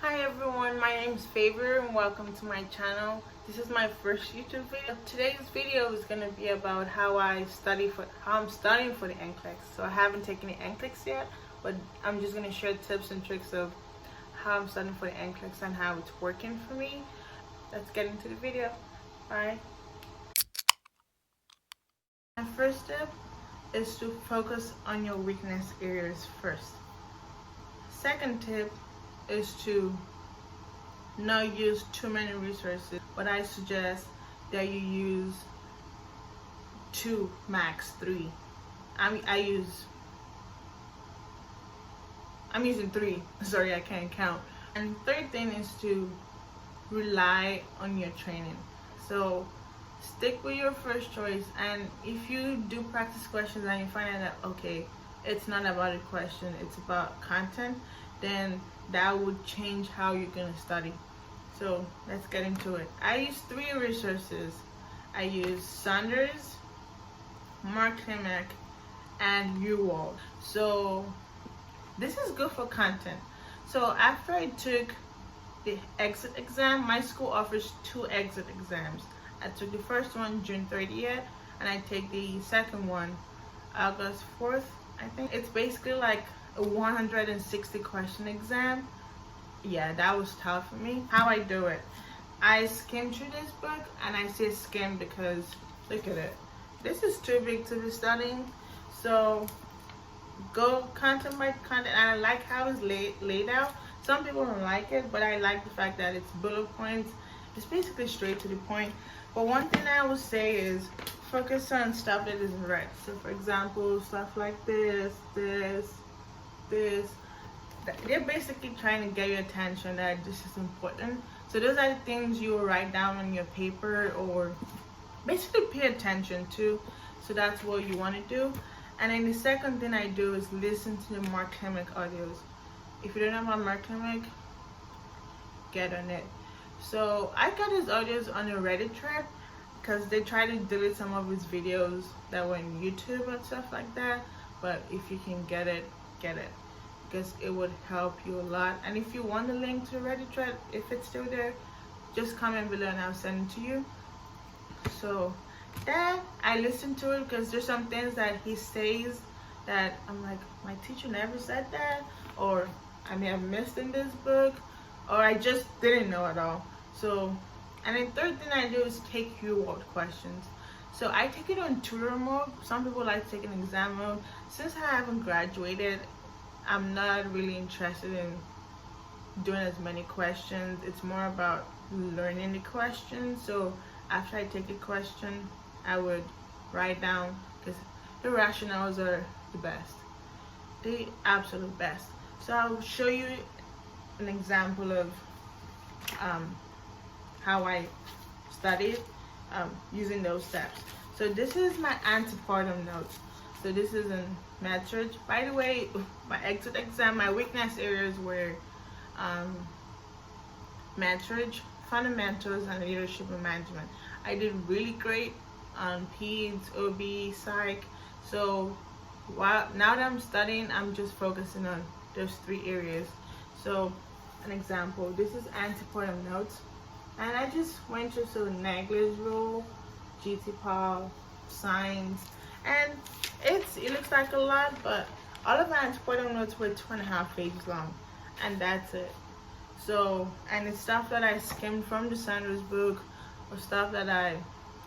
Hi everyone, my name is Favor and welcome to my channel. This is my first YouTube video. Today's video is going to be about how I'm studying for the NCLEX. So I haven't taken the NCLEX yet, but I'm just going to share tips and tricks of how I'm studying for the NCLEX and how it's working for me. Let's get into the video. Alright. My first step is to focus on your weakness areas first. Second tip is to not use too many resources, but I suggest that you use 2, max 3. I'm using 3. Sorry, I can't count. And third thing is to rely on your training. So stick with your first choice, and if you do practice questions and you find out that okay, it's not about a question, it's about content, then that would change how you're gonna study. So let's get into it. I use 3 resources. I use Saunders, Klimek, and UWorld. So this is good for content. So after I took the exit exam, my school offers 2 exit exams. I took the first one June 30th, and I take the second one August 4th, I think. It's basically like a 160 question exam. Yeah, that was tough for me. How I do it, I skim through this book, and I say skim because look at it, this is too big to be studying. So go content by content, and I like how it's laid out. Some people don't like it, but I like the fact that it's bullet points. It's basically straight to the point. But one thing I would say is focus on stuff that is read. So for example, stuff like this. They're basically trying to get your attention that this is important. So those are the things you will write down on your paper or basically pay attention to. So that's what you want to do. And then the second thing I do is listen to the Klimek audios. If you don't know about Klimek, get on it. So I got his audios on a Reddit thread because they try to delete some of his videos that were on YouTube and stuff like that. But if you can get it, because it would help you a lot. And if you want the link to the Reddit thread, if it's still there, just comment below and I'll send it to you. So then I listen to it because there's some things that he says that I'm like, my teacher never said that, or I may have missed in this book, or I just didn't know at all. So, and then third thing I do is take UWorld questions. So I take it on tutor mode. Some people like to take an exam mode. Since I haven't graduated, I'm not really interested in doing as many questions. It's more about learning the questions. So after I take a question, I would write down, because the rationales are the best, the absolute best. So I'll show you an example of how I studied using those steps. So this is my antepartum notes. So this is in Metric. By the way, my exit exam, my weakness areas were Metric, fundamentals, and leadership and management. I did really great on PEDS, OB, Psych. So now that I'm studying, I'm just focusing on those 3 areas. So an example, this is antepartum notes, and I just went through negligible, GT-PAL, signs, and it looks like a lot, but all of my antepartum notes were 2.5 pages long, and that's it. So, and it's stuff that I skimmed from the Saunders book, or stuff that I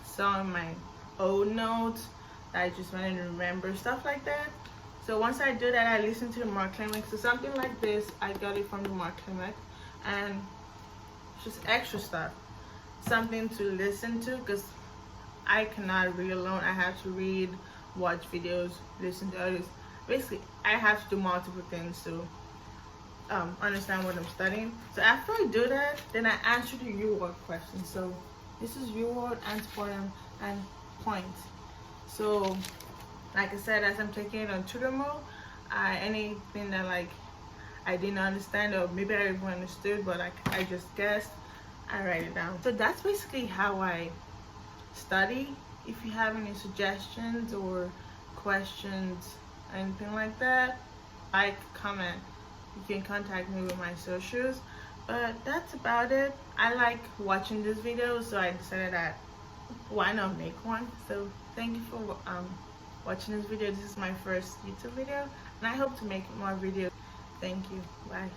saw in my old notes that I just wanted to remember, stuff like that. So once I do that, I listen to the Klimek. So something like this, I got it from the Klimek, and just extra stuff, something to listen to, because I cannot read alone. I have to read, watch videos, listen to others. Basically, I have to do multiple things to understand what I'm studying. So after I do that, then I answer the UWorld questions. So this is UWorld, antepartum, and points. So like I said, as I'm taking it on tutor mode, anything that like I didn't understand, or maybe I even understood but I just guessed, I write it down. So that's basically how I study. If you have any suggestions or questions, anything like that, like, comment. You can contact me with my socials. But that's about it. I like watching this video, so I decided that why not make one. So thank you for watching this video. This is my first YouTube video, and I hope to make more videos. Thank you. Bye.